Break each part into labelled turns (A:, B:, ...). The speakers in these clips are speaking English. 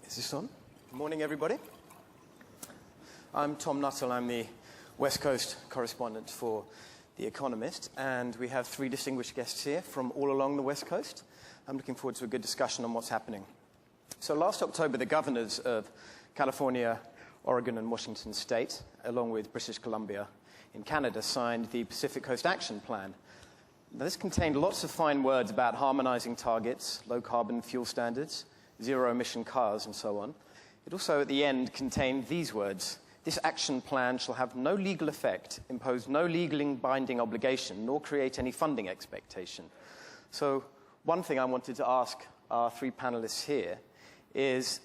A: Is this on? Good morning, everybody. I'm Tom Nuttall. I'm the West Coast correspondent for The Economist, and we have three distinguished guests here from all along the West Coast. I'm looking forward to a good discussion on what's happening. So last October, the governors of California, Oregon, and Washington State, along with British Columbia in Canada, signed the Pacific Coast Action Plan. Now, this contained lots of fine words about harmonizing targets, low-carbon fuel standards, zero-emission cars, and so on. It also, at the end, contained these words: "This action plan shall have no legal effect, impose no legally binding obligation, nor create any funding expectation." So one thing I wanted to ask our three panelists here is,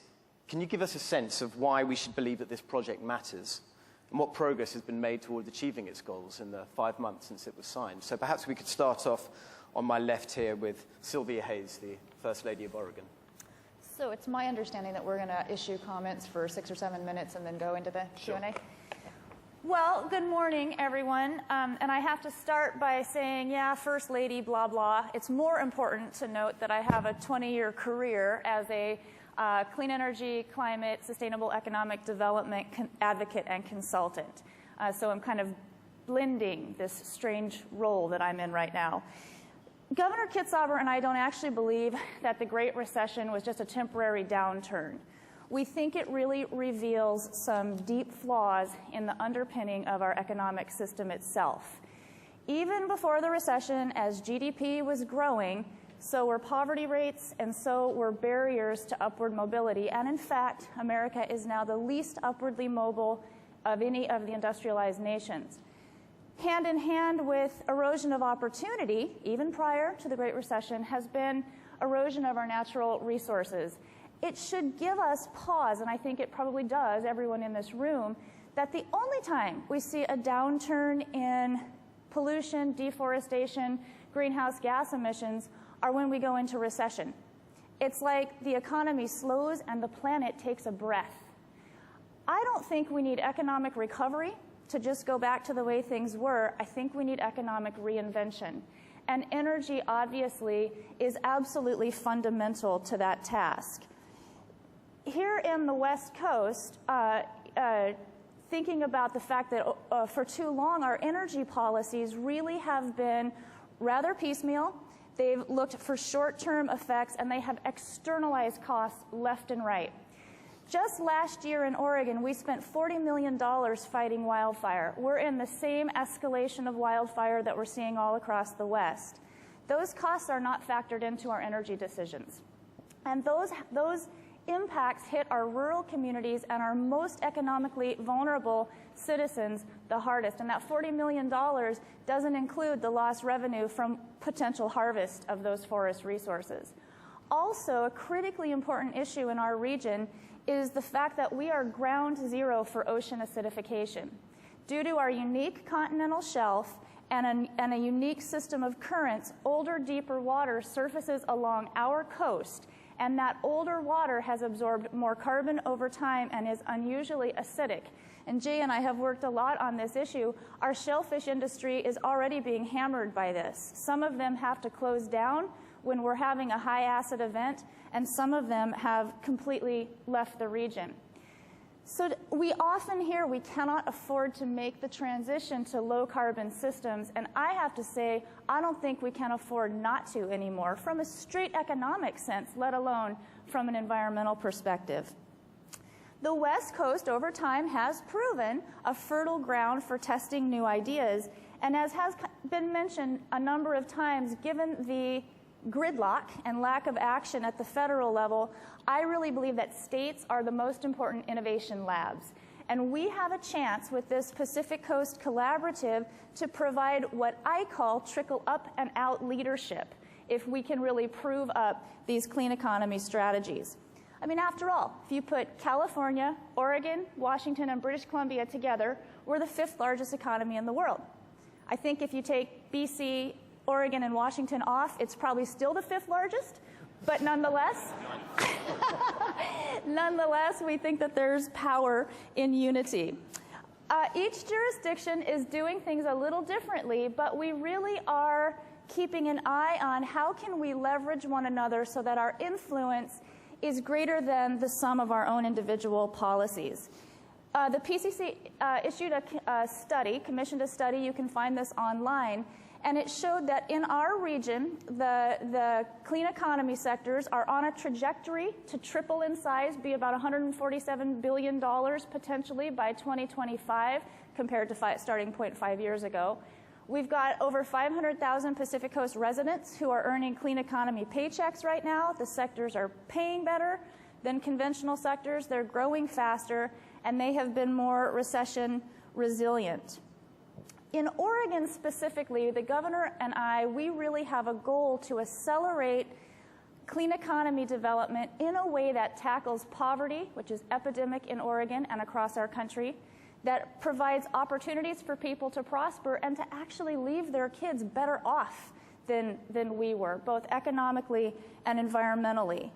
A: can you give us a sense of why we should believe that this project matters, and what progress has been made towards achieving its goals in the 5 months since it was signed? So perhaps we could start off on my left here with Sylvia Hayes, the First Lady of Oregon.
B: So it's my understanding that we're going to issue comments for 6 or 7 minutes and then go into the
A: Sure.
B: Q&A. Well, good morning, everyone. And I have to start by saying, yeah, First Lady, blah, blah. It's more important to note that I have a 20-year career as a clean energy, climate, sustainable economic development advocate and consultant. So I'm kind of blending this strange role that I'm in right now. Governor Kitzhaber and I don't actually believe that the Great Recession was just a temporary downturn. We think it really reveals some deep flaws in the underpinning of our economic system itself. Even before the recession, as GDP was growing, so were poverty rates and so were barriers to upward mobility. And in fact, America is now the least upwardly mobile of any of the industrialized nations. Hand in hand with erosion of opportunity, even prior to the Great Recession, has been erosion of our natural resources. It should give us pause, and I think it probably does, everyone in this room, that the only time we see a downturn in pollution, deforestation, greenhouse gas emissions are when we go into recession. It's like the economy slows and the planet takes a breath. I don't think we need economic recovery to just go back to the way things were. I think we need economic reinvention. And energy, obviously, is absolutely fundamental to that task. Here in the West Coast, thinking about the fact that for too long our energy policies really have been rather piecemeal. They've looked for short-term effects, and they have externalized costs left and right. Just last year in Oregon, we spent $40 million fighting wildfire. We're in the same escalation of wildfire that we're seeing all across the West. Those costs are not factored into our energy decisions. And those impacts hit our rural communities and our most economically vulnerable citizens the hardest. And that $40 million doesn't include the lost revenue from potential harvest of those forest resources. Also, a critically important issue in our region is the fact that we are ground zero for ocean acidification. Due to our unique continental shelf and a unique system of currents, older, deeper water surfaces along our coast, and that older water has absorbed more carbon over time and is unusually acidic. And Jay and I have worked a lot on this issue. Our shellfish industry is already being hammered by this. Some of them have to close down when we're having a high acid event, and some of them have completely left the region. So we often hear we cannot afford to make the transition to low carbon systems, and I have to say, I don't think we can afford not to anymore from a straight economic sense, let alone from an environmental perspective. The West Coast over time has proven a fertile ground for testing new ideas, and as has been mentioned a number of times, given the gridlock and lack of action at the federal level, I really believe that states are the most important innovation labs. And we have a chance with this Pacific Coast Collaborative to provide what I call trickle up and out leadership if we can really prove up these clean economy strategies. I mean, after all, if you put California, Oregon, Washington, and British Columbia together, we're the 5th largest economy in the world. I think if you take BC, Oregon, and Washington off, it's probably still the 5th largest, but nonetheless, we think that there's power in unity. Each jurisdiction is doing things a little differently, but we really are keeping an eye on how can we leverage one another so that our influence is greater than the sum of our own individual policies. The PCC issued a study, commissioned a study, you can find this online, and it showed that in our region, the clean economy sectors are on a trajectory to triple in size, be about $147 billion potentially by 2025 compared to starting point 5 years ago. We've got over 500,000 Pacific Coast residents who are earning clean economy paychecks right now. The sectors are paying better than conventional sectors. They're growing faster, and they have been more recession resilient. In Oregon specifically, the governor and we really have a goal to accelerate clean economy development in a way that tackles poverty, which is epidemic in Oregon and across our country, that provides opportunities for people to prosper and to actually leave their kids better off than we were, both economically and environmentally.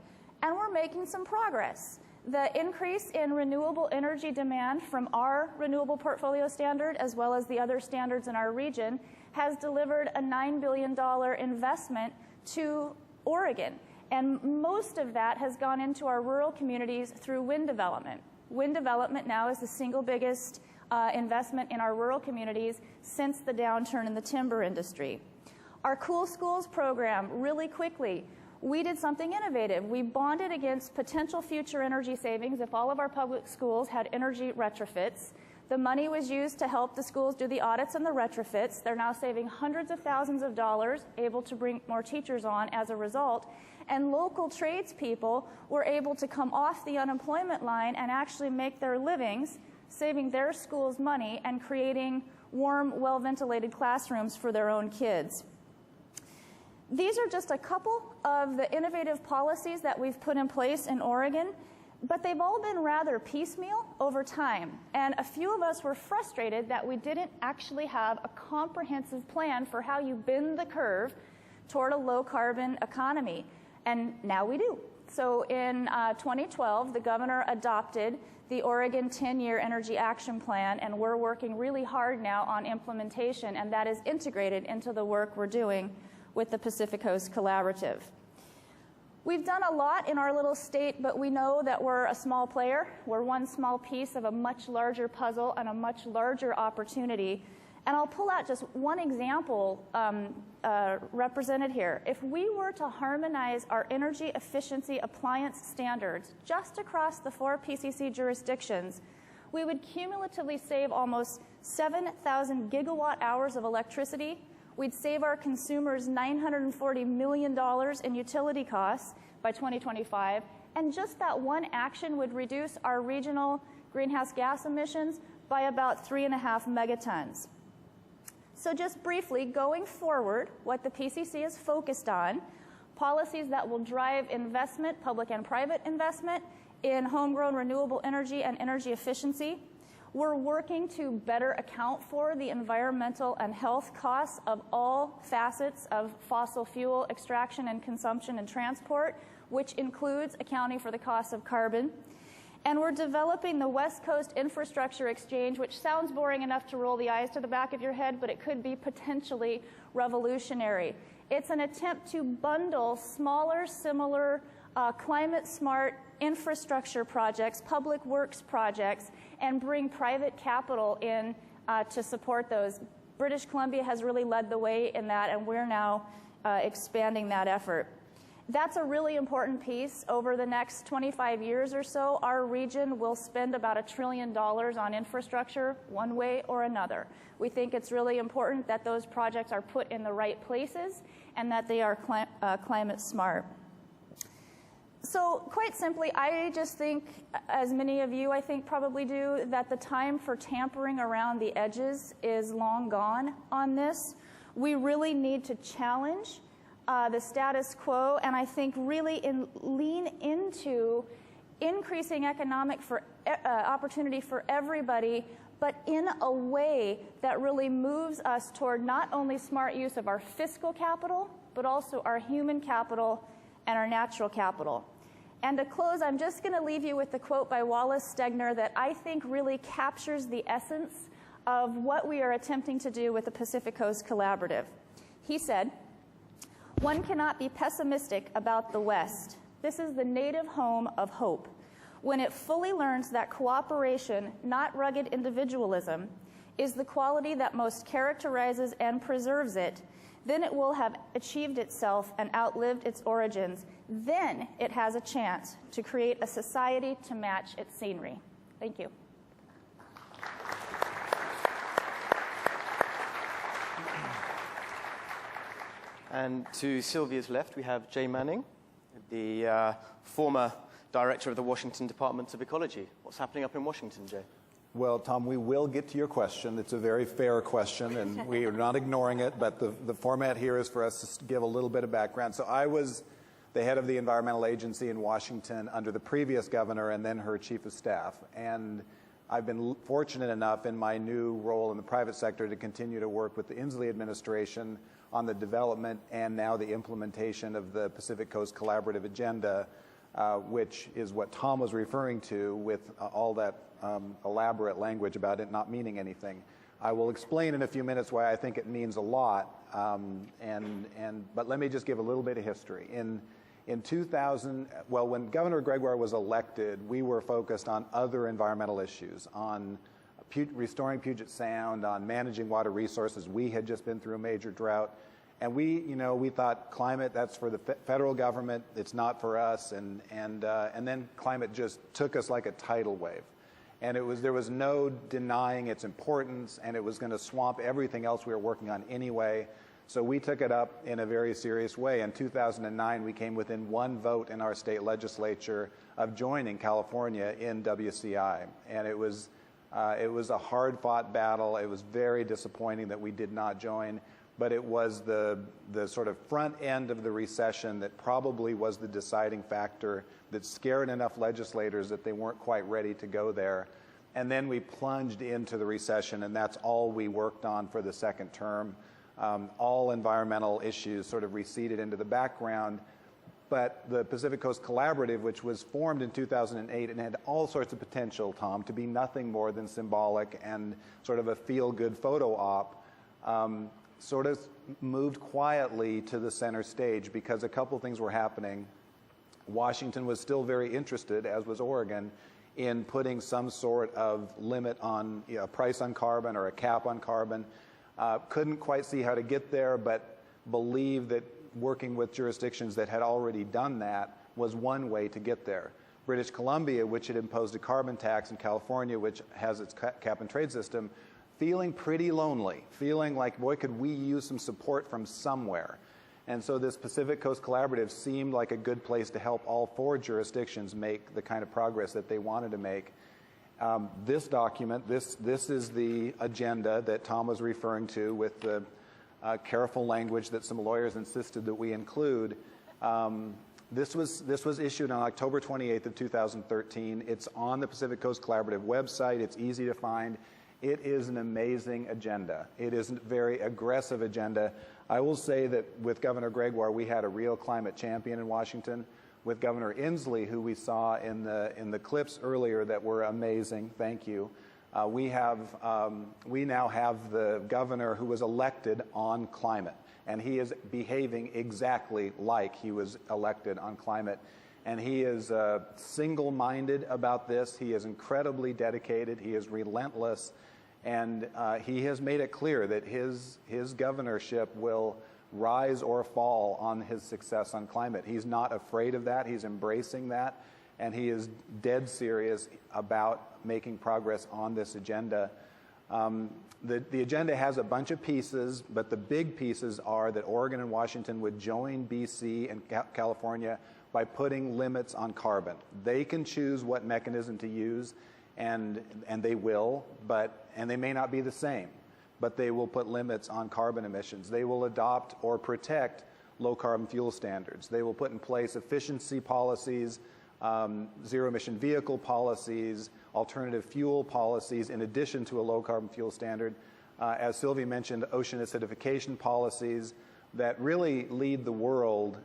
B: And we're making some progress. The increase in renewable energy demand from our renewable portfolio standard, as well as the other standards in our region, has delivered a $9 billion investment to Oregon. And most of that has gone into our rural communities through wind development. Wind development now is the single biggest investment in our rural communities since the downturn in the timber industry. Our Cool Schools program, really quickly, we did something innovative. We bonded against potential future energy savings if all of our public schools had energy retrofits. The money was used to help the schools do the audits and the retrofits. They're now saving hundreds of thousands of dollars, able to bring more teachers on as a result. And local tradespeople were able to come off the unemployment line and actually make their livings, saving their schools money and creating warm, well-ventilated classrooms for their own kids. These are just a couple of the innovative policies that we've put in place in Oregon, but they've all been rather piecemeal over time. And a few of us were frustrated that we didn't actually have a comprehensive plan for how you bend the curve toward a low-carbon economy. And now we do. So in 2012, the governor adopted the Oregon 10-year Energy Action Plan, and we're working really hard now on implementation, and that is integrated into the work we're doing with the Pacific Coast Collaborative. We've done a lot in our little state, but we know that we're a small player. We're one small piece of a much larger puzzle and a much larger opportunity. And I'll pull out just one example represented here. If we were to harmonize our energy efficiency appliance standards just across the 4 PCC jurisdictions, we would cumulatively save almost 7,000 gigawatt hours of electricity. We'd save our consumers $940 million in utility costs by 2025, and just that one action would reduce our regional greenhouse gas emissions by about 3.5 megatons. So just briefly, going forward, what the PCC is focused on, policies that will drive investment, public and private investment, in homegrown renewable energy and energy efficiency. We're working to better account for the environmental and health costs of all facets of fossil fuel extraction and consumption and transport, which includes accounting for the cost of carbon. And we're developing the West Coast Infrastructure Exchange, which sounds boring enough to roll the eyes to the back of your head, but it could be potentially revolutionary. It's an attempt to bundle smaller, similar, climate-smart infrastructure projects, public works projects, and bring private capital in to support those. British Columbia has really led the way in that, and we're now expanding that effort. That's a really important piece. Over the next 25 years or so, our region will spend about $1 trillion on infrastructure one way or another. We think it's really important that those projects are put in the right places and that they are climate smart. So quite simply, I just think, as many of you I think probably do, that the time for tampering around the edges is long gone on this. We really need to challenge the status quo, and I think really lean into increasing economic opportunity for everybody, but in a way that really moves us toward not only smart use of our fiscal capital, but also our human capital and our natural capital. And to close, I'm just going to leave you with the quote by Wallace Stegner that I think really captures the essence of what we are attempting to do with the Pacific Coast Collaborative. He said, "One cannot be pessimistic about the West, This is the native home of hope. When it fully learns that cooperation, not rugged individualism, is the quality that most characterizes and preserves it, then it will have achieved itself and outlived its origins. Then it has a chance to create a society to match its scenery. Thank you.
A: And to Sylvia's left, we have Jay Manning, the former director of the Washington Department of Ecology. What's happening up in Washington, Jay?
C: Well, Tom, we will get to your question. It's a very fair question, and we are not ignoring it, but the format here is for us to give a little bit of background. So I was the head of the environmental agency in Washington under the previous governor and then her chief of staff. And I've been fortunate enough in my new role in the private sector to continue to work with the Inslee administration on the development and now the implementation of the Pacific Coast Collaborative Agenda, which is what Tom was referring to with all that elaborate language about it not meaning anything. I will explain in a few minutes why I think it means a lot, but let me just give a little bit of history. In 2000, well, when Governor Gregoire was elected, we were focused on other environmental issues, on restoring Puget Sound, on managing water resources. We had just been through a major drought. And we thought climate, that's for the federal government, it's not for us. And then climate just took us like a tidal wave. And there was no denying its importance, and it was going to swamp everything else we were working on anyway. So we took it up in a very serious way. In 2009, we came within one vote in our state legislature of joining California in WCI. And it was a hard-fought battle. It was very disappointing that we did not join. But it was the sort of front end of the recession that probably was the deciding factor that scared enough legislators that they weren't quite ready to go there. And then we plunged into the recession, and that's all we worked on for the second term. All environmental issues sort of receded into the background. But the Pacific Coast Collaborative, which was formed in 2008 and had all sorts of potential, Tom, to be nothing more than symbolic and sort of a feel-good photo op, sort of moved quietly to the center stage because a couple things were happening. Washington was still very interested, as was Oregon, in putting some sort of limit on a price on carbon or a cap on carbon. Couldn't quite see how to get there, but believed that working with jurisdictions that had already done that was one way to get there. British Columbia, which had imposed a carbon tax, and California, which has its cap and trade system, feeling pretty lonely, feeling like, boy, could we use some support from somewhere. And so this Pacific Coast Collaborative seemed like a good place to help all four jurisdictions make the kind of progress that they wanted to make. This document, this is the agenda that Tom was referring to with the careful language that some lawyers insisted that we include. This was issued on October 28th of 2013. It's on the Pacific Coast Collaborative website. It's easy to find. It is an amazing agenda. It is a very aggressive agenda. I will say that with Governor Gregoire, we had a real climate champion in Washington. With Governor Inslee, who we saw in the clips earlier that were amazing, thank you. We now have the governor who was elected on climate, and he is behaving exactly like he was elected on climate. And he is single-minded about this. He is incredibly dedicated. He is relentless. And he has made it clear that his governorship will rise or fall on his success on climate. He's not afraid of that. He's embracing that. And he is dead serious about making progress on this agenda. The agenda has a bunch of pieces, but the big pieces are that Oregon and Washington would join BC and California by putting limits on carbon. They can choose what mechanism to use, and they will, and they may not be the same, but they will put limits on carbon emissions. They will adopt or protect low-carbon fuel standards. They will put in place efficiency policies, zero-emission vehicle policies, alternative fuel policies, in addition to a low-carbon fuel standard. As Sylvia mentioned, ocean acidification policies that really lead the world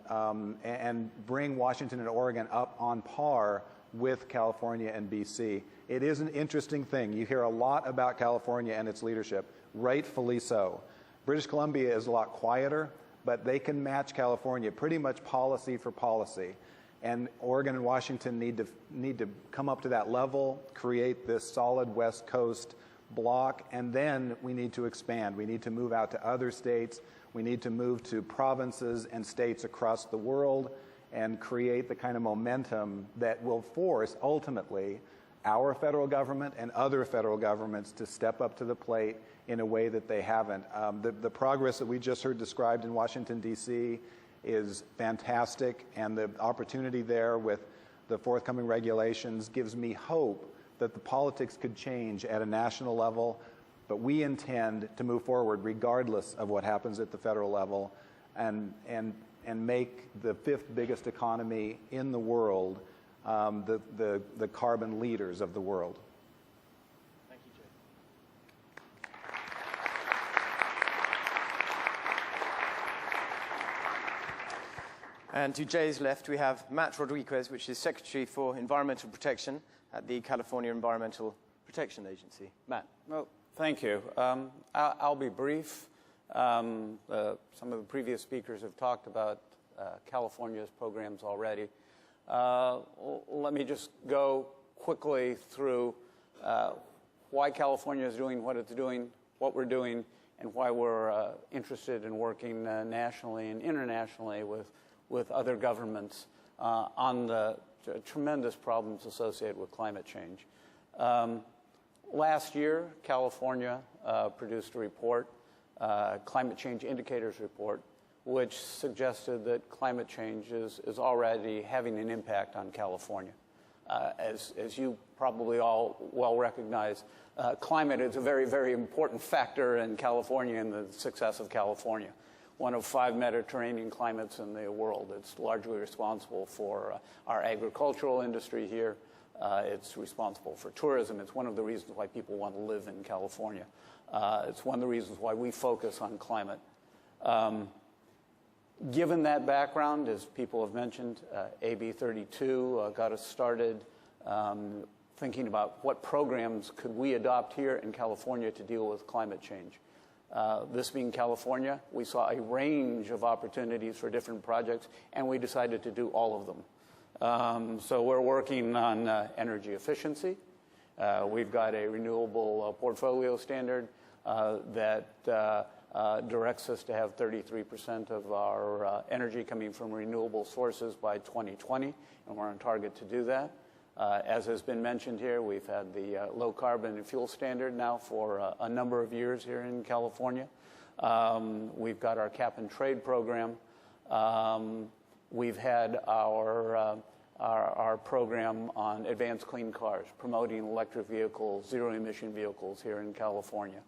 C: and bring Washington and Oregon up on par with California and BC. It is an interesting thing. You hear a lot about California and its leadership, rightfully so. British Columbia is a lot quieter, but they can match California pretty much policy for policy. And Oregon and Washington need to come up to that level, create this solid West Coast block, and then we need to expand. We need to move out to other states. We need to move to provinces and states across the world and create the kind of momentum that will force, ultimately, our federal government and other federal governments to step up to the plate in a way that they haven't. The progress that we just heard described in Washington, D.C. is fantastic, and the opportunity there with the forthcoming regulations gives me hope that the politics could change at a national level, but we intend to move forward regardless of what happens at the federal level and make the fifth biggest economy in the world the carbon leaders of the world.
A: Thank you, Jay. And to Jay's left, we have Matt Rodriguez, which is Secretary for Environmental Protection at the California Environmental Protection Agency. Matt.
D: Well, thank you. I'll be brief. Some of the previous speakers have talked about California's programs already. Let me just go quickly through why California is doing what it's doing, what we're doing, and why we're interested in working nationally and internationally with other governments on the tremendous problems associated with climate change. Last year, California produced a report, Climate Change Indicators Report, which suggested that climate change is already having an impact on California. As you probably all well recognize, climate is a very, very important factor in California and the success of California. One of 5 Mediterranean climates in the world. It's largely responsible for our agricultural industry here. It's responsible for tourism. It's one of the reasons why people want to live in California. It's one of the reasons why we focus on climate. Given that background, as people have mentioned, AB 32 got us started thinking about what programs could we adopt here in California to deal with climate change. This being California, we saw a range of opportunities for different projects, and we decided to do all of them. So we're working on energy efficiency. We've got a renewable portfolio standard that directs us to have 33% of our energy coming from renewable sources by 2020, and we're on target to do that. As has been mentioned here, we've had the low carbon fuel standard now for a number of years here in California. We've got our cap and trade program. We've had our program on advanced clean cars, promoting electric vehicles, zero emission vehicles here in California.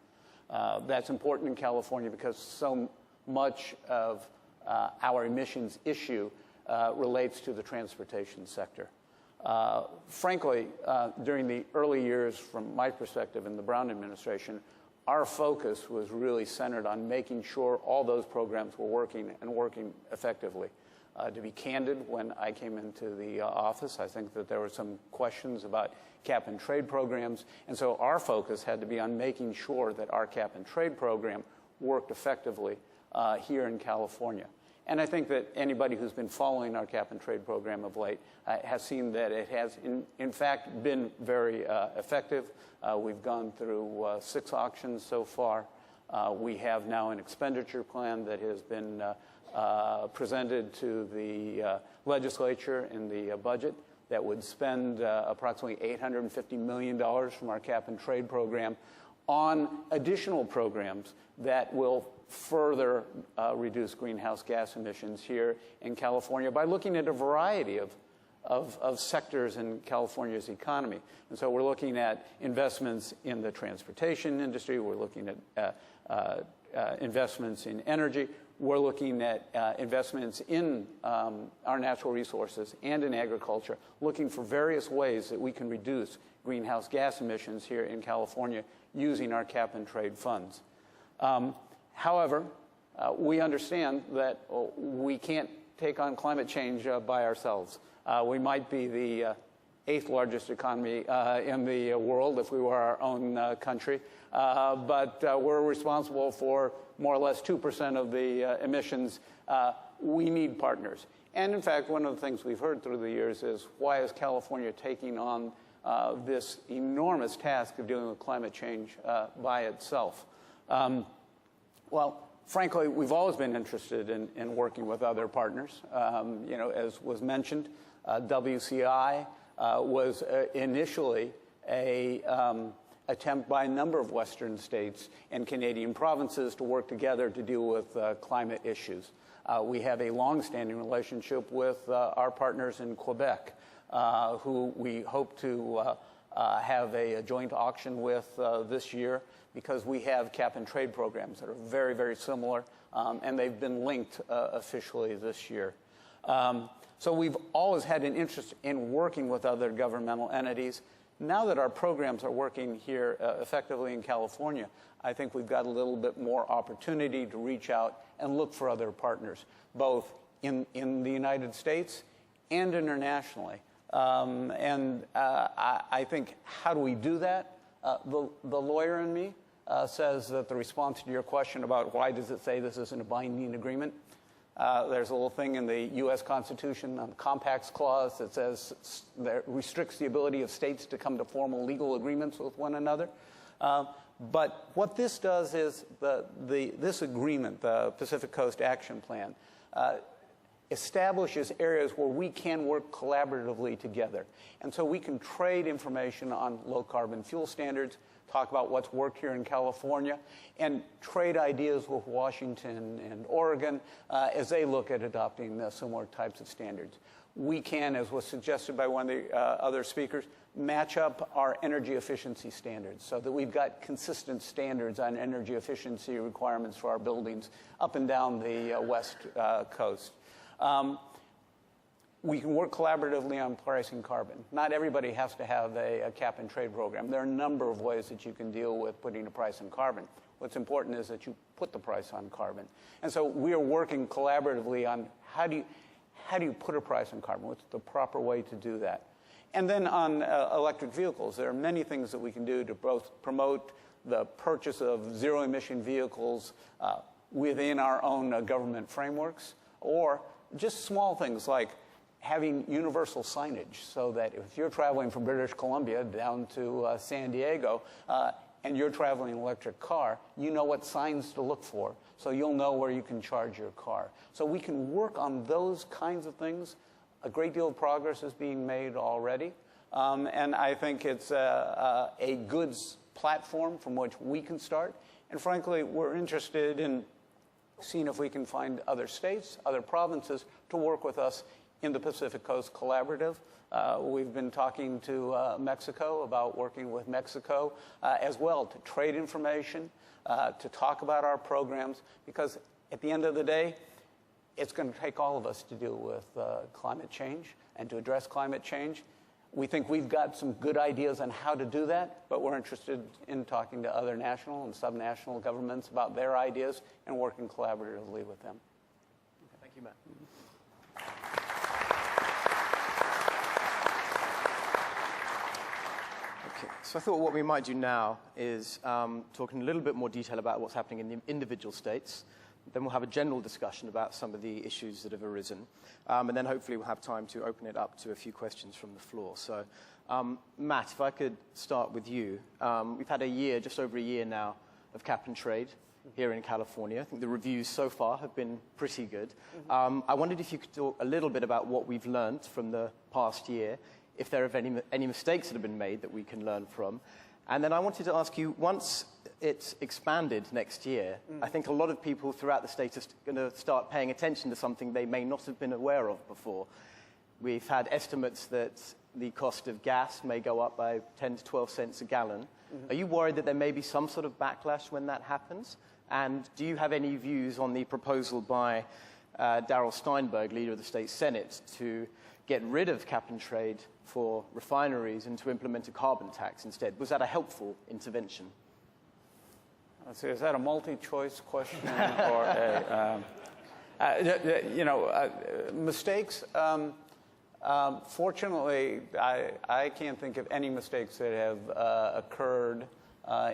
D: That's important in California because so much of our emissions issue relates to the transportation sector. Frankly, during the early years, from my perspective in the Brown administration, our focus was really centered on making sure all those programs were working and working effectively. To be candid, when I came into the office, I think that there were some questions about cap and trade programs, and so our focus had to be on making sure that our cap and trade program worked effectively here in California. And I think that anybody who's been following our cap and trade program of late has seen that it has, in fact, been very effective. We've gone through 6 auctions so far. We have now an expenditure plan that has been presented to the legislature in the budget that would spend approximately $850 million from our cap and trade program on additional programs that will further reduce greenhouse gas emissions here in California by looking at a variety of sectors in California's economy. And so we're looking at investments in the transportation industry. We're looking at investments in energy. We're looking at investments in our natural resources and in agriculture, looking for various ways that we can reduce greenhouse gas emissions here in California using our cap and trade funds. However, we understand that we can't take on climate change by ourselves. We might be the 8th largest economy in the world if we were our own country, but we're responsible for more or less 2% of the emissions. We need partners. And in fact, one of the things we've heard through the years is, why is California taking on this enormous task of dealing with climate change by itself? Well, frankly, we've always been interested in working with other partners. As was mentioned, WCI was initially a attempt by a number of Western states and Canadian provinces to work together to deal with climate issues. We have a long-standing relationship with our partners in Quebec, who we hope to have a joint auction with this year, because we have cap-and-trade programs that are very, very similar, and they've been linked officially this year. So we've always had an interest in working with other governmental entities. Now that our programs are working here effectively in California, I think we've got a little bit more opportunity to reach out and look for other partners, both in the United States and internationally. I think, how do we do that? The lawyer in me says that the response to your question about why does it say this isn't a binding agreement, there's a little thing in the U.S. Constitution on the Compacts Clause that says that restricts the ability of states to come to formal legal agreements with one another. But what this does is this agreement, the Pacific Coast Action Plan, establishes areas where we can work collaboratively together. And so we can trade information on low-carbon fuel standards, talk about what's worked here in California, and trade ideas with Washington and Oregon as they look at adopting similar types of standards. We can, as was suggested by one of the other speakers, match up our energy efficiency standards so that we've got consistent standards on energy efficiency requirements for our buildings up and down the West Coast. We can work collaboratively on pricing carbon. Not everybody has to have a cap-and-trade program. There are a number of ways that you can deal with putting a price on carbon. What's important is that you put the price on carbon. And so we are working collaboratively on how do you put a price on carbon? What's the proper way to do that? And then on electric vehicles, there are many things that we can do to both promote the purchase of zero-emission vehicles within our own government frameworks, or just small things like having universal signage so that if you're traveling from British Columbia down to San Diego and you're traveling in an electric car, you know what signs to look for, so you'll know where you can charge your car. So we can work on those kinds of things. A great deal of progress is being made already, and I think it's a good platform from which we can start. And frankly, we're interested in seeing if we can find other states, other provinces to work with us in the Pacific Coast Collaborative. We've been talking to Mexico about working with Mexico as well to trade information, to talk about our programs, because at the end of the day, it's going to take all of us to deal with climate change and to address climate change. We think we've got some good ideas on how to do that, but we're interested in talking to other national and subnational governments about their ideas and working collaboratively with them.
A: Thank you, Matt. Okay, so I thought what we might do now is talk in a little bit more detail about what's happening in the individual states. Then we'll have a general discussion about some of the issues that have arisen. And then hopefully we'll have time to open it up to a few questions from the floor. So, Matt, if I could start with you. We've had just over a year now, of cap and trade here in California. I think the reviews so far have been pretty good. I wondered if you could talk a little bit about what we've learned from the past year, if there are any mistakes that have been made that we can learn from. And then I wanted to ask you, once it's expanded next year, I think a lot of people throughout the state are going to start paying attention to something they may not have been aware of before. We've had estimates that the cost of gas may go up by 10 to 12 cents a gallon. Are you worried that there may be some sort of backlash when that happens? And do you have any views on the proposal by Darrell Steinberg, leader of the state Senate, to get rid of cap and trade for refineries and to implement a carbon tax instead? Was that a helpful intervention?
D: Let's see, is that a multi-choice question or mistakes? Fortunately, I can't think of any mistakes that have occurred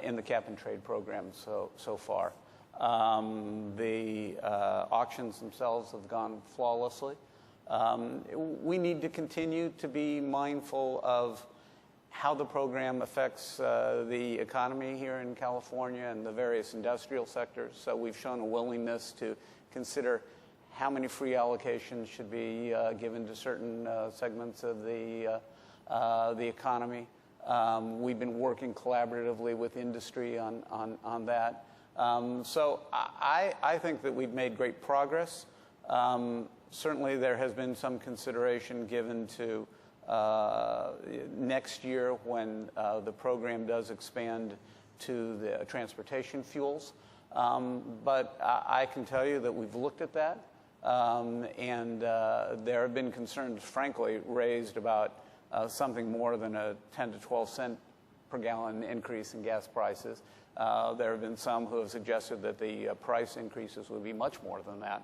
D: in the cap-and-trade program so far. The auctions themselves have gone flawlessly. We need to continue to be mindful of how the program affects the economy here in California and the various industrial sectors. So we've shown a willingness to consider how many free allocations should be given to certain segments of the economy. We've been working collaboratively with industry on that. So I think that we've made great progress. Certainly there has been some consideration given to next year when the program does expand to the transportation fuels. But I can tell you that we've looked at that, and there have been concerns, frankly, raised about something more than a 10 to 12 cent per gallon increase in gas prices. There have been some who have suggested that the price increases would be much more than that.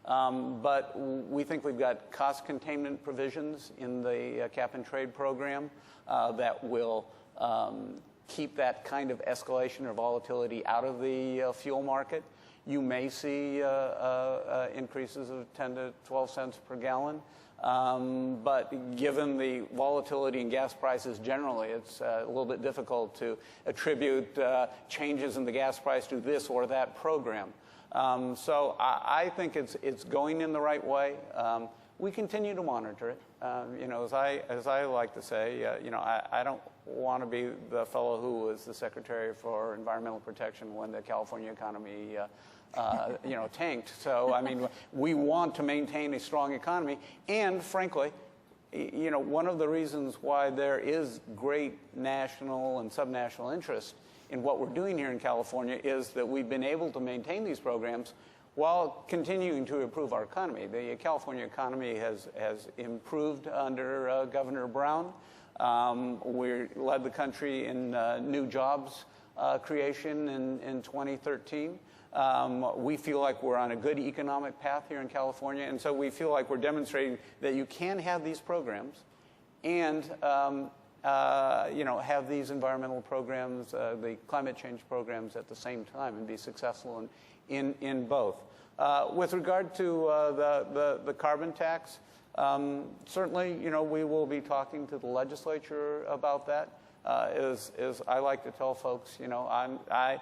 D: But we think we've got cost containment provisions in the cap and trade program that will keep that kind of escalation or volatility out of the fuel market. You may see increases of 10 to 12 cents per gallon. But given the volatility in gas prices generally, it's a little bit difficult to attribute changes in the gas price to this or that program. So I think it's going in the right way. We continue to monitor it. As I like to say, I don't want to be the fellow who was the Secretary for Environmental Protection when the California economy tanked. So, I mean, we want to maintain a strong economy. And frankly, one of the reasons why there is great national and subnational interest in what we're doing here in California is that we've been able to maintain these programs while continuing to improve our economy. The California economy has improved under Governor Brown. We led the country in new jobs creation in 2013. We feel like we're on a good economic path here in California, and so we feel like we're demonstrating that you can have these programs and have these environmental programs, the climate change programs at the same time and be successful in both. With regard to the carbon tax, certainly, we will be talking to the legislature about that. As I like to tell folks, I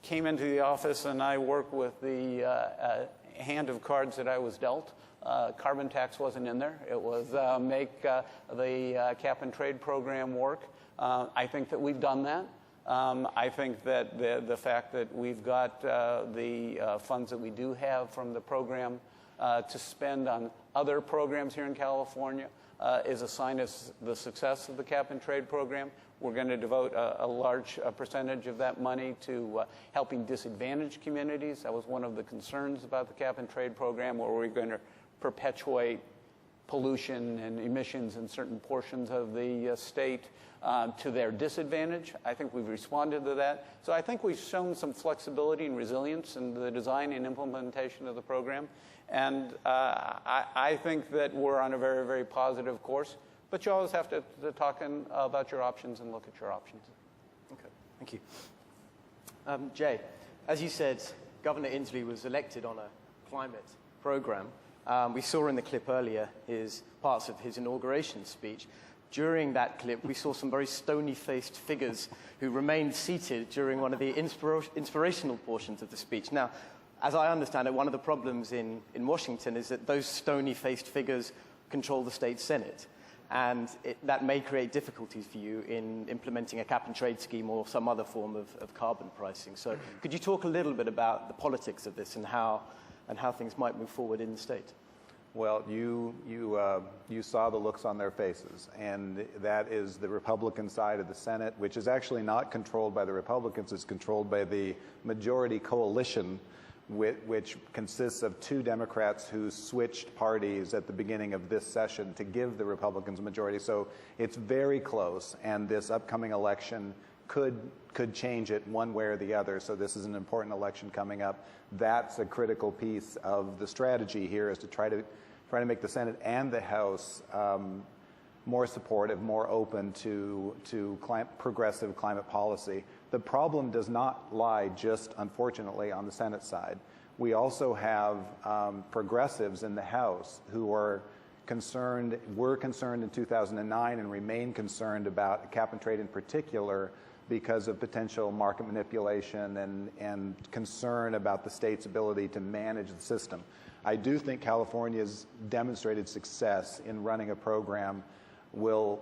D: came into the office and I work with the hand of cards that I was dealt. Carbon tax wasn't in there. It was make the cap and trade program work. I think that we've done that. I think that the fact that we've got the funds that we do have from the program to spend on other programs here in California is a sign of the success of the cap and trade program. We're going to devote a large percentage of that money to helping disadvantaged communities. That was one of the concerns about the cap and trade program, where we're going to perpetuate pollution and emissions in certain portions of the state to their disadvantage. I think we've responded to that. So I think we've shown some flexibility and resilience in the design and implementation of the program. And I think that we're on a very, very positive course. But you always have to talk about your options and look at your options.
A: Okay, thank you. Jay, as you said, Governor Inslee was elected on a climate program. We saw in the clip earlier parts of his inauguration speech. During that clip, we saw some very stony-faced figures who remained seated during one of the inspirational portions of the speech. Now, as I understand it, one of the problems in Washington is that those stony-faced figures control the state Senate. And that may create difficulties for you in implementing a cap and trade scheme or some other form of carbon pricing. So could you talk a little bit about the politics of this and how things might move forward in the state?
C: Well, you saw the looks on their faces, and that is the Republican side of the Senate, which is actually not controlled by the Republicans. It's controlled by the majority coalition, which consists of two Democrats who switched parties at the beginning of this session to give the Republicans a majority. So it's very close, and this upcoming election could change it one way or the other. So this is an important election coming up. That's a critical piece of the strategy here, is to try to make the Senate and the House more supportive, more open to progressive climate policy. The problem does not lie just, unfortunately, on the Senate side. We also have progressives in the House who are were concerned in 2009 and remain concerned about cap and trade in particular because of potential market manipulation and concern about the state's ability to manage the system. I do think California's demonstrated success in running a program will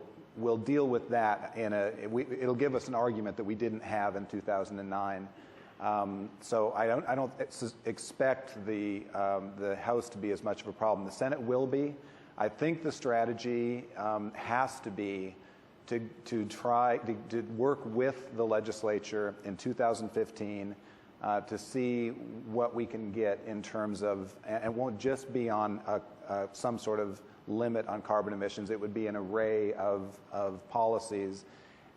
C: deal with that it'll give us an argument that we didn't have in 2009. So I don't expect the House to be as much of a problem. The Senate will be. I think the strategy has to be to try to work with the legislature in 2015 to see what we can get in terms of, and it won't just be on some sort of limit on carbon emissions. It would be an array of policies,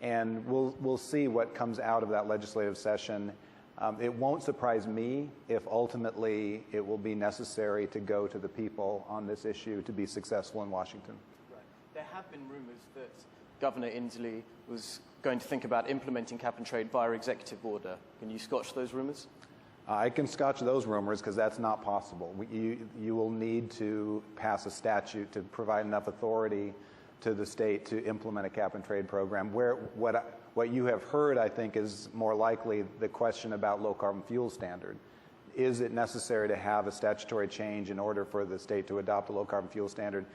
C: and we'll see what comes out of that legislative session. It won't surprise me if ultimately it will be necessary to go to the people on this issue to be successful in Washington.
A: Right. There have been rumors that Governor Inslee was going to think about implementing cap and trade via executive order. Can you scotch those rumors?
C: I can scotch those rumors because that's not possible. You will need to pass a statute to provide enough authority to the state to implement a cap and trade program. What you have heard, I think, is more likely the question about low carbon fuel standard. Is it necessary to have a statutory change in order for the state to adopt a low carbon fuel standard?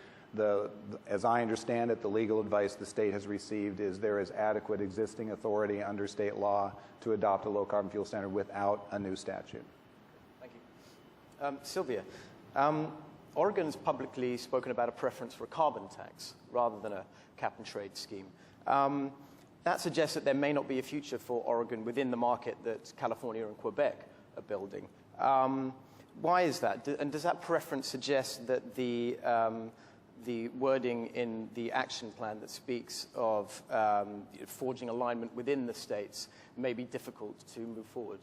C: As I understand it, the legal advice the state has received is there is adequate existing authority under state law to adopt a low carbon fuel standard without a new statute.
A: Thank you. Sylvia, Oregon's publicly spoken about a preference for a carbon tax rather than a cap and trade scheme. That suggests that there may not be a future for Oregon within the market that California and Quebec are building. Why is that? And does that preference suggest that the wording in the action plan that speaks of forging alignment within the states may be difficult to move forward?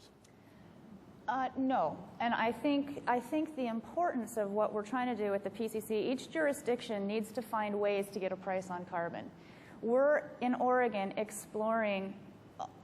B: No, and I think the importance of what we're trying to do with the PCC, each jurisdiction needs to find ways to get a price on carbon. We're in Oregon exploring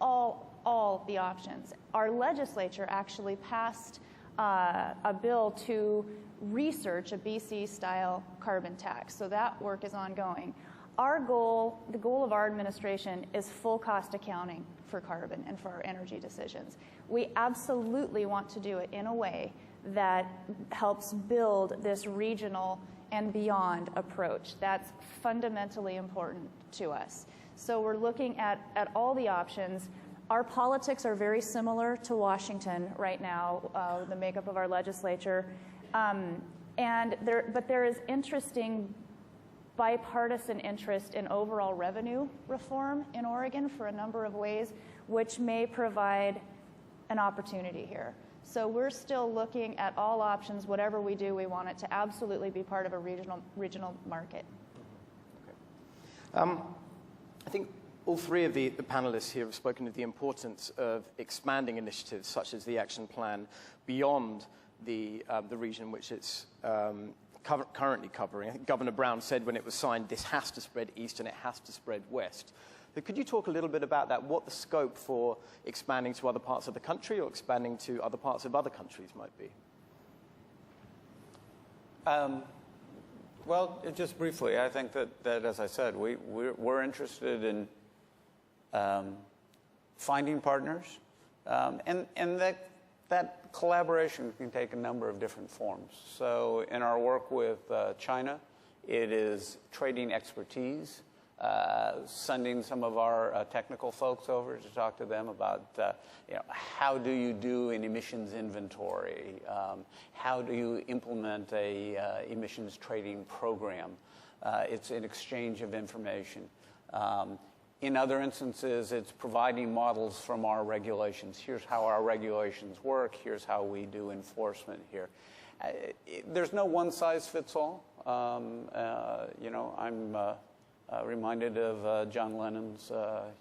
B: all the options. Our legislature actually passed a bill to research a BC-style carbon tax, so that work is ongoing. Our goal, the goal of our administration, is full cost accounting for carbon and for our energy decisions. We absolutely want to do it in a way that helps build this regional and beyond approach. That's fundamentally important to us. So we're looking at all the options. Our politics are very similar to Washington right now, the makeup of our legislature. But there is interesting bipartisan interest in overall revenue reform in Oregon for a number of ways, which may provide an opportunity here. So we're still looking at all options. Whatever we do, we want it to absolutely be part of a regional market.
A: Okay. I think all three of the panelists here have spoken of the importance of expanding initiatives such as the action plan beyond the region which it's currently covering. I think Governor Brown said when it was signed, this has to spread east and it has to spread west. So could you talk a little bit about that, what the scope for expanding to other parts of the country or expanding to other parts of other countries might be?
D: Well, just briefly, I think that as I said, we're interested in finding partners, and that collaboration can take a number of different forms. So in our work with China, it is trading expertise, sending some of our technical folks over to talk to them about how do you do an emissions inventory, how do you implement a emissions trading program. It's an exchange of information. In other instances, it's providing models from our regulations. Here's how our regulations work. Here's how we do enforcement here. There's no one size fits all. I'm reminded of John Lennon's,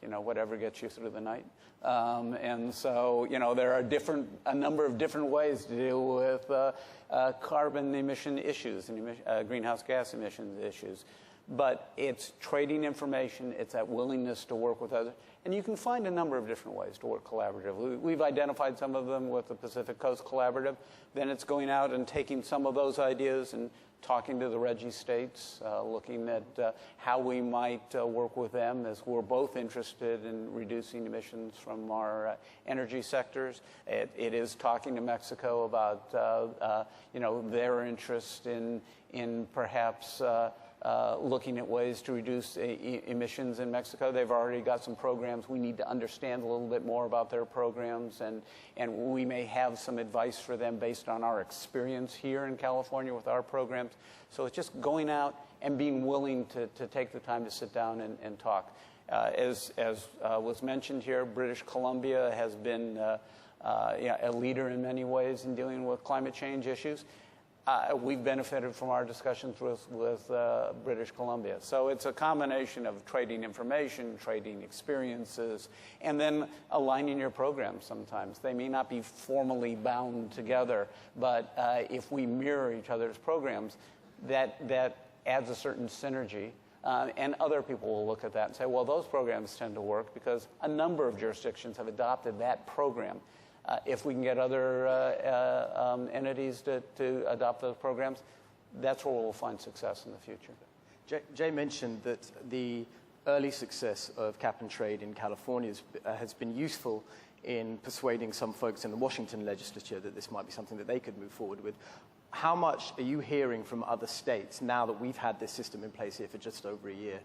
D: whatever gets you through the night. And so, there are a number of different ways to deal with carbon emission issues and greenhouse gas emissions issues. But it's trading information, it's that willingness to work with others. And you can find a number of different ways to work collaboratively. We've identified some of them with the Pacific Coast Collaborative. Then it's going out and taking some of those ideas and talking to the RGGI states, looking at how we might work with them, as we're both interested in reducing emissions from our energy sectors. It is talking to Mexico about their interest in perhaps looking at ways to reduce emissions in Mexico. They've already got some programs. We need to understand a little bit more about their programs, and we may have some advice for them based on our experience here in California with our programs. So it's just going out and being willing to take the time to sit down and talk. As was mentioned here, British Columbia has been a leader in many ways in dealing with climate change issues. We've benefited from our discussions with British Columbia. So it's a combination of trading information, trading experiences, and then aligning your programs sometimes. They may not be formally bound together, but if we mirror each other's programs, that adds a certain synergy. And other people will look at that and say, well, those programs tend to work because a number of jurisdictions have adopted that program. If we can get other entities to adopt those programs, that's where we'll find success in the future.
A: Jay mentioned that the early success of cap and trade in California has been useful in persuading some folks in the Washington legislature that this might be something that they could move forward with. How much are you hearing from other states now that we've had this system in place here for just over a year?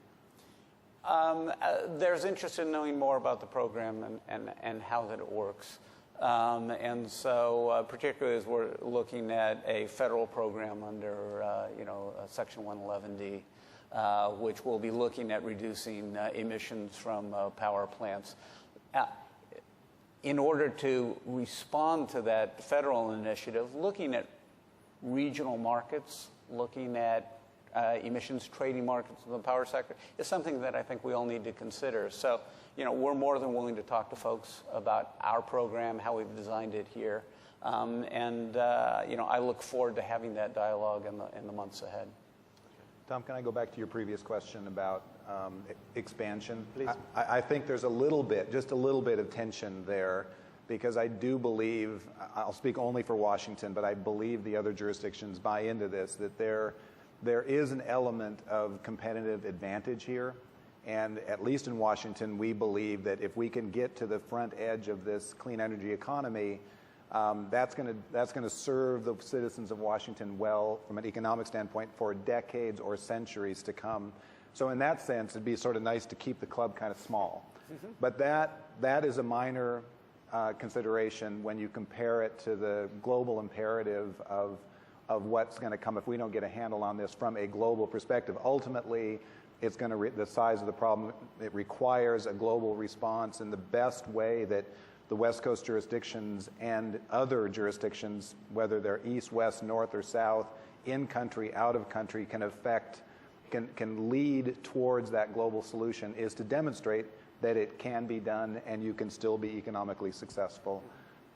D: There's interest in knowing more about the program and how that it works. And so particularly as we're looking at a federal program under Section 111D, which will be looking at reducing emissions from power plants. In order to respond to that federal initiative, looking at regional markets, looking at emissions trading markets in the power sector is something that I think we all need to consider. So, we're more than willing to talk to folks about our program, how we've designed it here. I look forward to having that dialogue in the months ahead.
C: Tom, can I go back to your previous question about expansion?
A: Please.
C: I think there's just a little bit of tension there, because I do believe, I'll speak only for Washington, but I believe the other jurisdictions buy into this, that there is an element of competitive advantage here. And at least in Washington, we believe that if we can get to the front edge of this clean energy economy, that's going to serve the citizens of Washington well from an economic standpoint for decades or centuries to come. So in that sense, it'd be sort of nice to keep the club kind of small. Mm-hmm. But that is a minor consideration when you compare it to the global imperative of what's going to come if we don't get a handle on this from a global perspective. Ultimately, it's going to the size of the problem. It requires a global response, and the best way that the West Coast jurisdictions and other jurisdictions, whether they're east, west, north, or south, in country, out of country, can lead towards that global solution, is to demonstrate that it can be done and you can still be economically successful.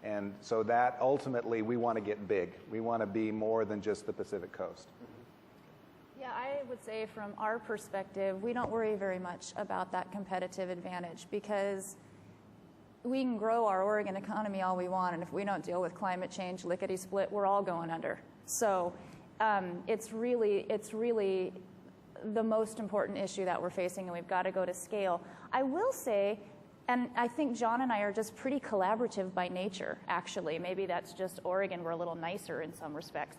C: And so that ultimately we want to get big. We want to be more than just the Pacific Coast.
B: Yeah, I would say from our perspective, we don't worry very much about that competitive advantage, because we can grow our Oregon economy all we want, and if we don't deal with climate change, lickety-split, we're all going under. So it's really the most important issue that we're facing, and we've got to go to scale. I will say, and I think John and I are just pretty collaborative by nature, actually. Maybe that's just Oregon. We're a little nicer in some respects.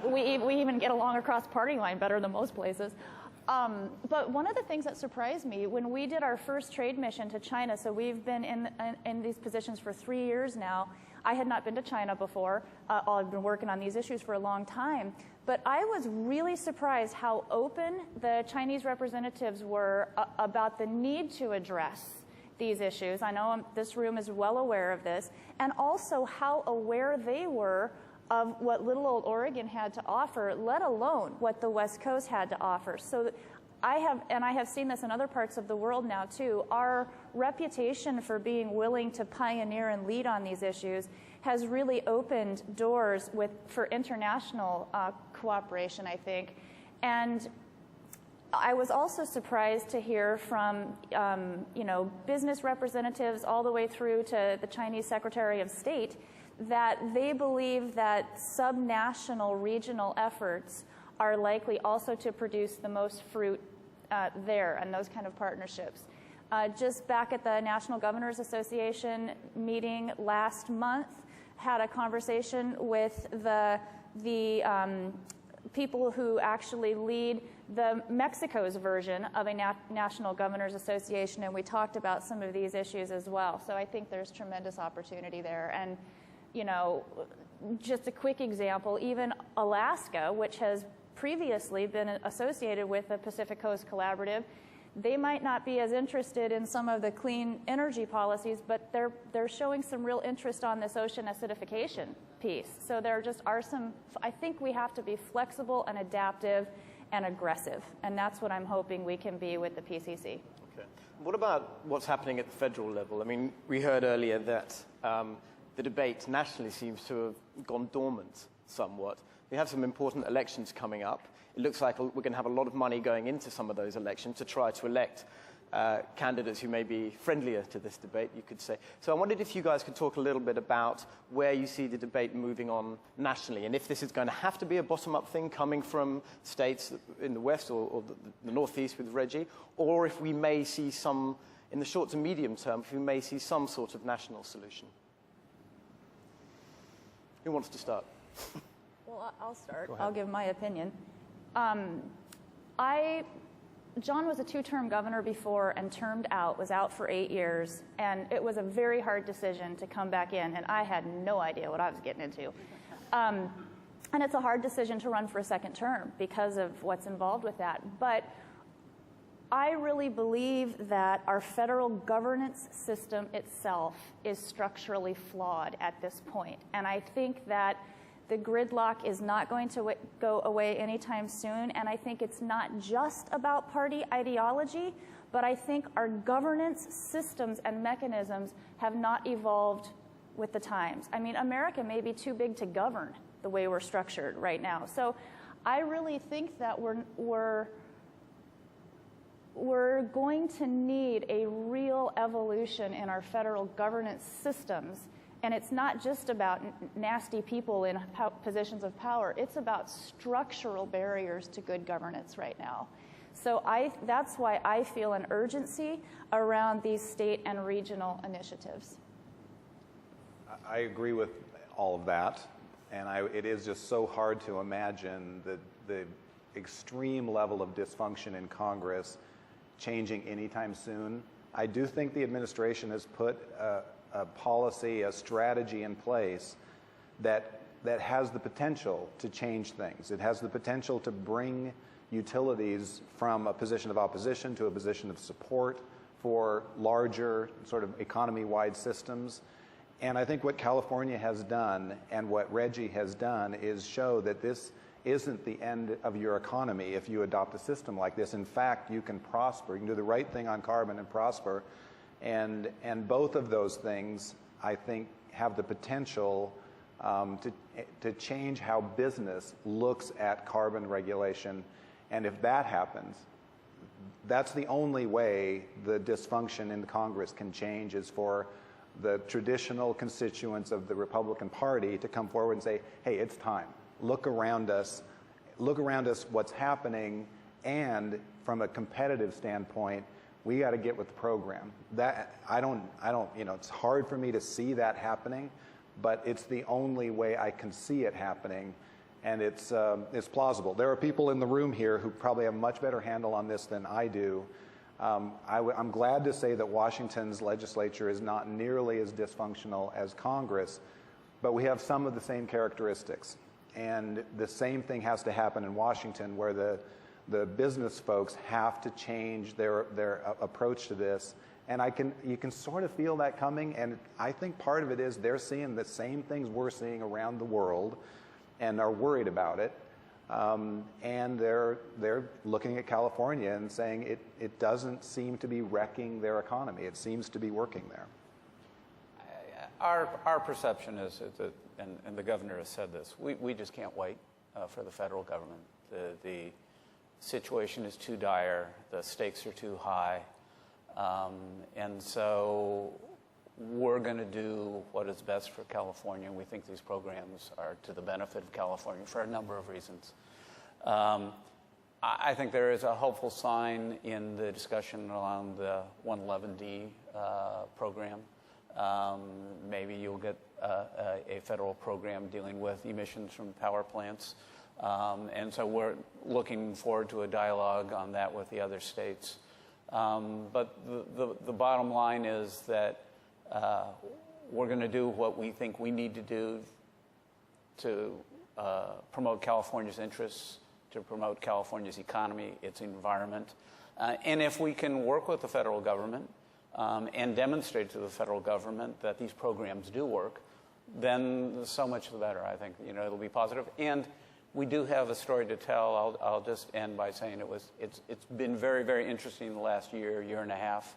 B: We even get along across party line better than most places. But one of the things that surprised me, when we did our first trade mission to China, so we've been in these positions for 3 years now. I had not been to China before. I've been working on these issues for a long time. But I was really surprised how open the Chinese representatives were about the need to address these issues. I know this room is well aware of this. And also how aware they were of what little old Oregon had to offer, let alone what the West Coast had to offer. So I have seen this in other parts of the world now too, our reputation for being willing to pioneer and lead on these issues has really opened doors for international cooperation, I think. And I was also surprised to hear from, business representatives all the way through to the Chinese Secretary of State that they believe that subnational regional efforts are likely also to produce the most fruit there, and those kind of partnerships. Just back at the National Governors Association meeting last month, had a conversation with the people who actually lead Mexico's version of a National Governors Association, and we talked about some of these issues as well. So I think there's tremendous opportunity there. And, just a quick example, even Alaska, which has previously been associated with the Pacific Coast Collaborative, they might not be as interested in some of the clean energy policies, but they're showing some real interest on this ocean acidification piece. So there just are some, I think we have to be flexible and adaptive and aggressive, and that's what I'm hoping we can be with the PCC.
A: Okay. What about what's happening at the federal level? I mean, we heard earlier that the debate nationally seems to have gone dormant somewhat. We have some important elections coming up. It looks like we're going to have a lot of money going into some of those elections to try to elect candidates who may be friendlier to this debate, you could say. So I wondered if you guys could talk a little bit about where you see the debate moving on nationally, and if this is going to have to be a bottom-up thing coming from states in the West or the Northeast with Reggie, or if we may see some, in the short to medium term, if we may see some sort of national solution. Who wants to start?
B: Well, I'll start. I'll give my opinion. John was a two-term governor before and termed out, was out for 8 years, and it was a very hard decision to come back in, and I had no idea what I was getting into. And it's a hard decision to run for a second term because of what's involved with that. But I really believe that our federal governance system itself is structurally flawed at this point, and I think that the gridlock is not going to go away anytime soon, and I think it's not just about party ideology, but I think our governance systems and mechanisms have not evolved with the times. I mean, America may be too big to govern the way we're structured right now. So I really think that we're going to need a real evolution in our federal governance systems. And it's not just about nasty people in positions of power. It's about structural barriers to good governance right now. So that's why I feel an urgency around these state and regional initiatives.
C: I agree with all of that. And it is just so hard to imagine the extreme level of dysfunction in Congress changing anytime soon. I do think the administration has put a policy, a strategy in place that has the potential to change things. It has the potential to bring utilities from a position of opposition to a position of support for larger sort of economy-wide systems. And I think what California has done and what Reggie has done is show that this isn't the end of your economy if you adopt a system like this. In fact, you can prosper. You can do the right thing on carbon and prosper. And both of those things, I think, have the potential to change how business looks at carbon regulation. And if that happens, that's the only way the dysfunction in Congress can change, is for the traditional constituents of the Republican Party to come forward and say, hey, it's time. Look around us, what's happening, and from a competitive standpoint, we got to get with the program. That I don't, it's hard for me to see that happening, but it's the only way I can see it happening, and it's plausible. There are people in the room here who probably have a much better handle on this than I do. I'm glad to say that Washington's legislature is not nearly as dysfunctional as Congress, but we have some of the same characteristics. And the same thing has to happen in Washington, where the business folks have to change their approach to this. And you can sort of feel that coming, and I think part of it is they're seeing the same things we're seeing around the world and are worried about it. And they're looking at California and saying it doesn't seem to be wrecking their economy. It seems to be working there.
D: Our perception is that, and the governor has said this, we just can't wait for the federal government. situation is too dire, the stakes are too high, and so we're going to do what is best for California, and we think these programs are to the benefit of California for a number of reasons. I think there is a hopeful sign in the discussion around the 111D program. Maybe you'll get a federal program dealing with emissions from power plants. And so we're looking forward to a dialogue on that with the other states. But the bottom line is that we're going to do what we think we need to do to promote California's interests, to promote California's economy, its environment. And if we can work with the federal government and demonstrate to the federal government that these programs do work, then so much the better. I think it'll be positive. And we do have a story to tell. I'll just end by saying it's been very, very interesting the last year and a half.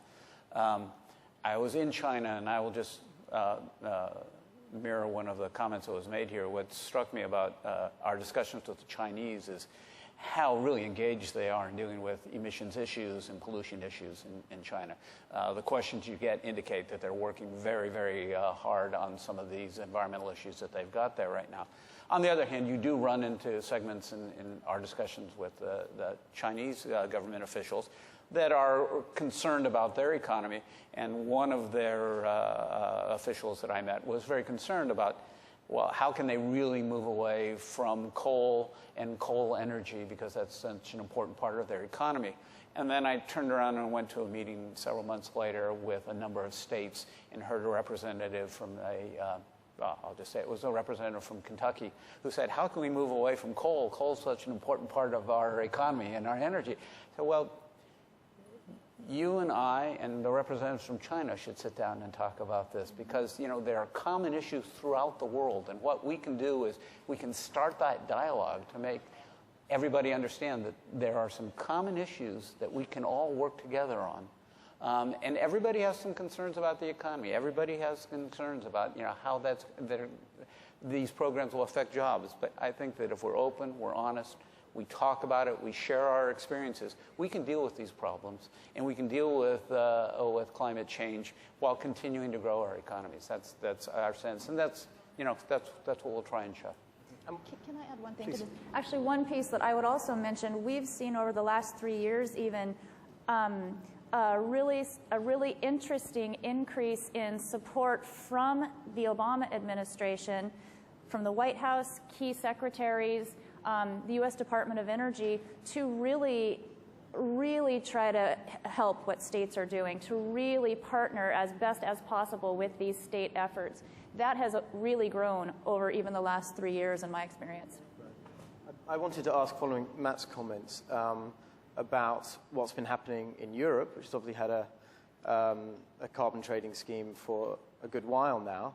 D: I was in China, and I will just mirror one of the comments that was made here. What struck me about our discussions with the Chinese is how really engaged they are in dealing with emissions issues and pollution issues in China. The questions you get indicate that they're working very, very hard on some of these environmental issues that they've got there right now. On the other hand, you do run into segments in our discussions with the Chinese government officials that are concerned about their economy. And one of their officials that I met was very concerned about, well, how can they really move away from coal and coal energy, because that's such an important part of their economy. And then I turned around and went to a meeting several months later with a number of states and heard a representative from I'll just say it was a representative from Kentucky who said, how can we move away from coal? Coal is such an important part of our economy and our energy. So, well, you and I and the representatives from China should sit down and talk about this, because there are common issues throughout the world, and what we can do is we can start that dialogue to make everybody understand that there are some common issues that we can all work together on. And everybody has some concerns about the economy. Everybody has concerns about how these programs will affect jobs. But I think that if we're open, we're honest, we talk about it, we share our experiences, we can deal with these problems, and we can deal with climate change while continuing to grow our economies. That's our sense, and that's what we'll try and show.
B: Can I add one thing? Actually, one piece that I would also mention, we've seen over the last 3 years even a really interesting increase in support from the Obama administration, from the White House, key secretaries, the U.S. Department of Energy, to really try to help what states are doing, to really partner as best as possible with these state efforts. That has really grown over even the last 3 years in my experience.
A: I wanted to ask, following Matt's comments, about what's been happening in Europe, which has obviously had a carbon trading scheme for a good while now.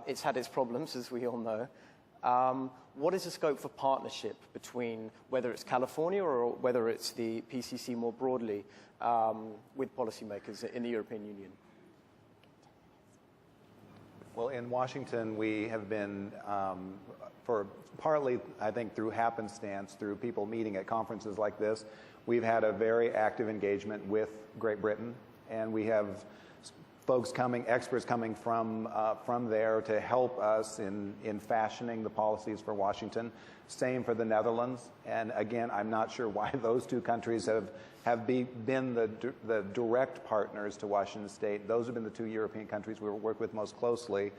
A: It's had its problems, as we all know. What is the scope for partnership between, whether it's California or whether it's the PCC more broadly, with policymakers in the European Union?
C: Well, in Washington, we have been, for partly, I think, through happenstance, through people meeting at conferences like this, we've had a very active engagement with Great Britain, and we have experts coming from there to help us in fashioning the policies for Washington. Same for the Netherlands. And again, I'm not sure why those two countries have been the direct partners to Washington State. Those have been the two European countries we work with most closely.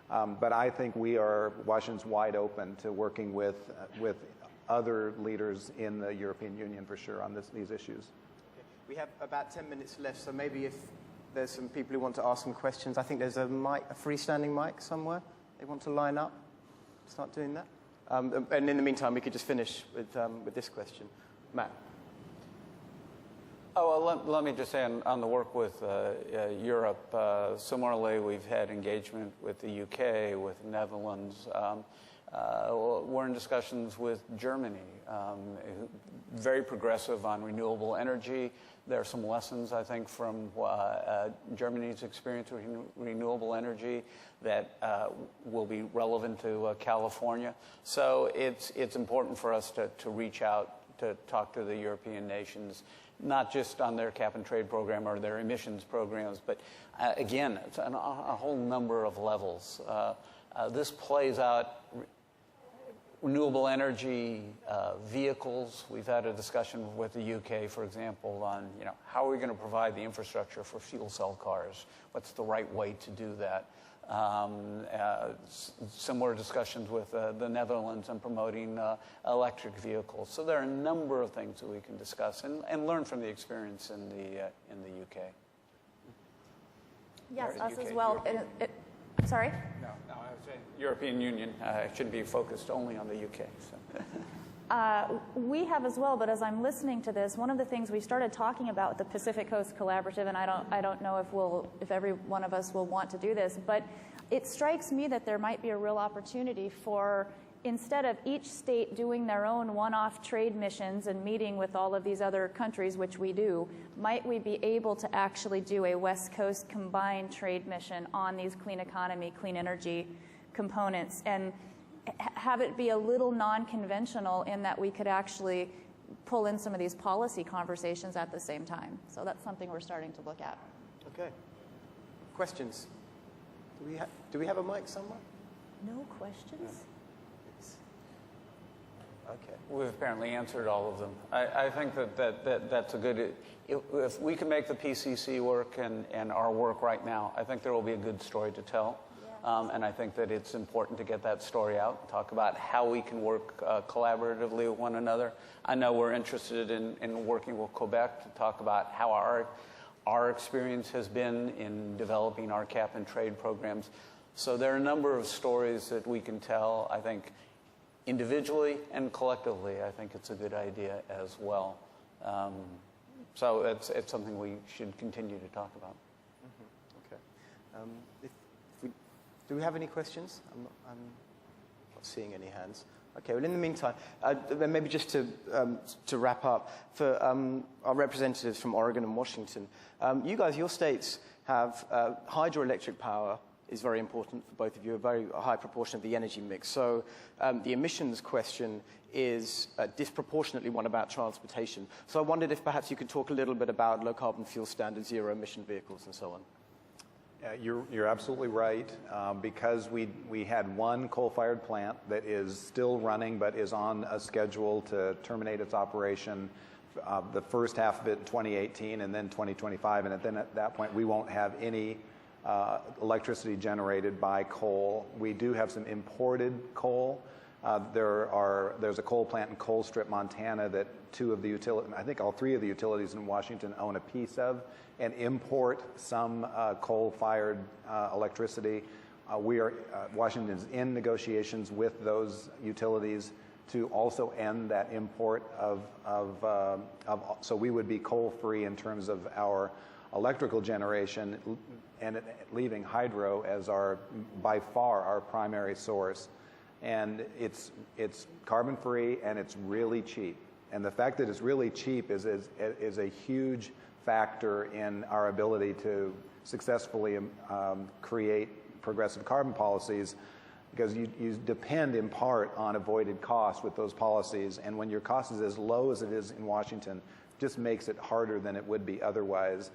C: But I think Washington's wide open to working with other leaders in the European Union for sure on these issues.
A: Okay. We have about 10 minutes left, so maybe if there's some people who want to ask some questions. I think there's a freestanding mic somewhere. They want to line up, start doing that. And in the meantime, we could just finish with this question. Matt.
D: Oh, well, let me just say on the work with Europe, similarly, we've had engagement with the UK, with the Netherlands. We're in discussions with Germany, very progressive on renewable energy. There are some lessons, I think, from Germany's experience with renewable energy that will be relevant to California. So it's important for us to reach out to talk to the European nations, not just on their cap and trade program or their emissions programs, but again, it's a whole number of levels. This plays out renewable energy vehicles. We've had a discussion with the UK, for example, on how are we going to provide the infrastructure for fuel cell cars? What's the right way to do that? Similar discussions with the Netherlands on promoting electric vehicles. So there are a number of things that we can discuss and learn from the experience in the UK.
B: Yes,
D: Or
B: us
D: UK,
B: as well. Sorry?
D: No, I was saying European Union should be focused only on the UK. So.
B: We have as well, but as I'm listening to this, one of the things we started talking about with the Pacific Coast Collaborative, and I don't know if every one of us will want to do this, but it strikes me that there might be a real opportunity for, instead of each state doing their own one-off trade missions and meeting with all of these other countries, which we do, might we be able to actually do a West Coast combined trade mission on these clean economy, clean energy components, and have it be a little non-conventional in that we could actually pull in some of these policy conversations at the same time. So that's something we're starting to look at.
A: Okay. Questions? Do we have a mic somewhere?
B: No questions?
A: Okay.
D: We've apparently answered all of them. I think that's a good. If we can make the PCC work and our work right now, I think there will be a good story to tell. And I think that it's important to get that story out, talk about how we can work collaboratively with one another. I know we're interested in working with Quebec to talk about how our experience has been in developing our cap and trade programs. So there are a number of stories that we can tell, I think, individually and collectively. I think it's a good idea as well. So it's something we should continue to talk about.
A: Mm-hmm. Okay. Do we have any questions? I'm not seeing any hands. Okay, well, in the meantime, then maybe just to wrap up, for our representatives from Oregon and Washington, you guys, your states have hydroelectric power is very important for both of you, a high proportion of the energy mix. So the emissions question is disproportionately one about transportation. So I wondered if perhaps you could talk a little bit about low carbon fuel standards, zero emission vehicles, and so on.
C: You're absolutely right. Because we had one coal-fired plant that is still running but is on a schedule to terminate its operation the first half of it in 2018 and then 2025, and then at that point we won't have any electricity generated by coal. We do have some imported coal. There's a coal plant in Colstrip, Montana that I think all three of the utilities in Washington own a piece of and import some coal-fired electricity. Washington is in negotiations with those utilities to also end that import so we would be coal-free in terms of our electrical generation and leaving hydro as by far our primary source. And it's carbon-free and it's really cheap. And the fact that it's really cheap is a huge factor in our ability to successfully create progressive carbon policies, because you depend in part on avoided costs with those policies. And when your cost is as low as it is in Washington, it just makes it harder than it would be otherwise.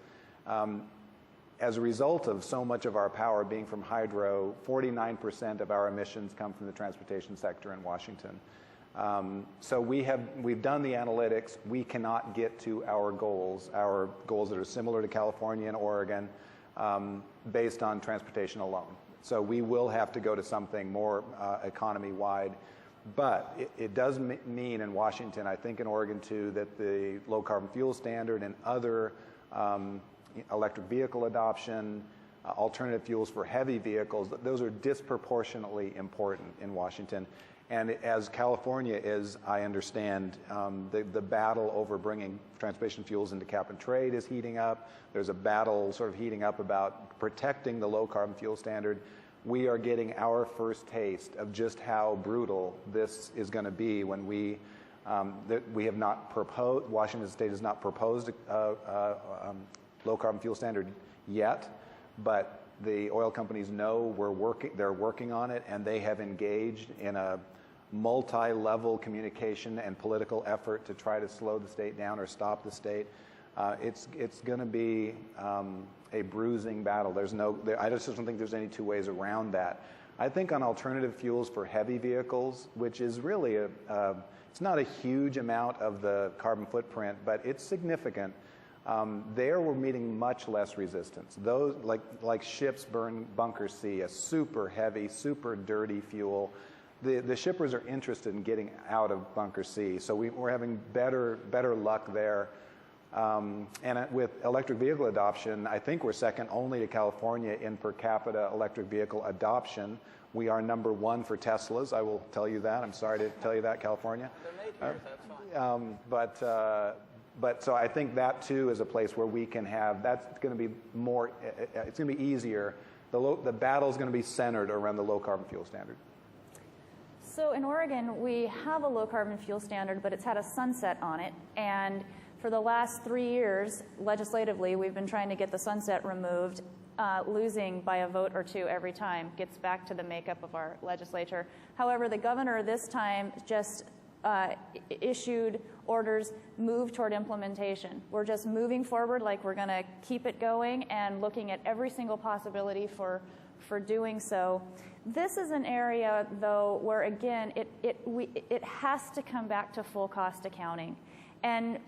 C: As a result of so much of our power being from hydro, 49% of our emissions come from the transportation sector in Washington. So we've done the analytics. We cannot get to our goals that are similar to California and Oregon, based on transportation alone. So we will have to go to something more economy-wide. But it does mean in Washington, I think in Oregon too, that the low carbon fuel standard and other electric vehicle adoption, alternative fuels for heavy vehicles, those are disproportionately important in Washington. And as California is, I understand, the battle over bringing transportation fuels into cap and trade is heating up. There's a battle sort of heating up about protecting the low carbon fuel standard. We are getting our first taste of just how brutal this is going to be when we have not proposed, Washington State has not proposed a low carbon fuel standard yet, but the oil companies know they're working on it, and they have engaged in a multi-level communication and political effort to try to slow the state down or stop the state. It's going to be a bruising battle. I just don't think there's any two ways around that. I think on alternative fuels for heavy vehicles, which is really it's not a huge amount of the carbon footprint, but it's significant. There we're meeting much less resistance. Those, like ships burn bunker C, a super heavy, super dirty fuel. The shippers are interested in getting out of bunker C, so we're having better luck there. And with electric vehicle adoption, I think we're second only to California in per capita electric vehicle adoption. We are number one for Teslas, I will tell you that. I'm sorry to tell you that, California.
A: They're made here, that's fine.
C: But so I think that too is a place where we can have, that's going to be more, it's going to be easier. The battle's going to be centered around the low carbon fuel standard.
B: So in Oregon, we have a low carbon fuel standard, but it's had a sunset on it. And for the last 3 years, legislatively, we've been trying to get the sunset removed, losing by a vote or two every time. Gets back to the makeup of our legislature. However, the governor this time just issued orders, move toward implementation. We're just moving forward like we're going to keep it going and looking at every single possibility for doing so. This is an area, though, where, again, it has to come back to full cost accounting. And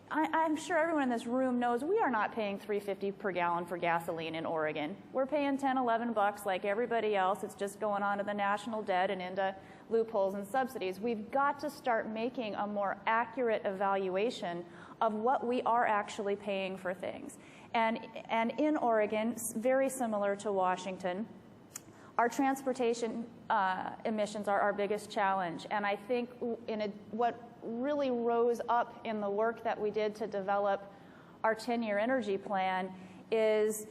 B: I'm sure everyone in this room knows we are not paying $3.50 per gallon for gasoline in Oregon. We're paying $10, $11 like everybody else. It's just going on to the national debt and into loopholes and subsidies. We've got to start making a more accurate evaluation of what we are actually paying for things. And in Oregon, very similar to Washington, our transportation emissions are our biggest challenge. And I think what really rose up in the work that we did to develop our 10-year energy plan is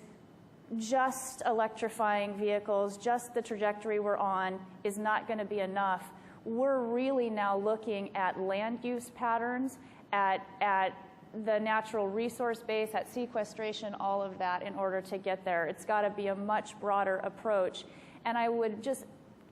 B: just electrifying vehicles, just the trajectory we're on is not going to be enough. We're really now looking at land use patterns, at the natural resource base, at sequestration, all of that in order to get there. It's got to be a much broader approach. And I would just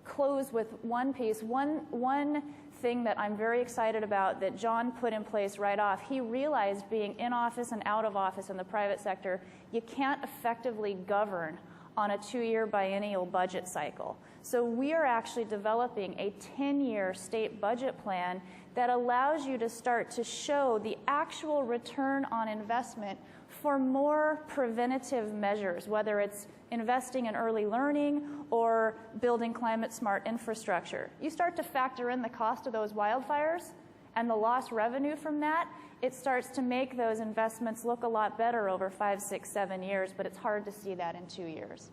B: close with one piece, one thing that I'm very excited about that John put in place right off. He realized being in office and out of office in the private sector, you can't effectively govern on a 2-year biennial budget cycle. So we are actually developing a 10-year state budget plan that allows you to start to show the actual return on investment for more preventative measures, whether it's investing in early learning or building climate-smart infrastructure. You start to factor in the cost of those wildfires and the lost revenue from that, it starts to make those investments look a lot better over 5, 6, 7 years, but it's hard to see that in 2 years.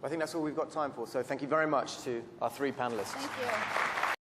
A: Well, I think that's all we've got time for, so thank you very much to our 3 panelists.
B: Thank you.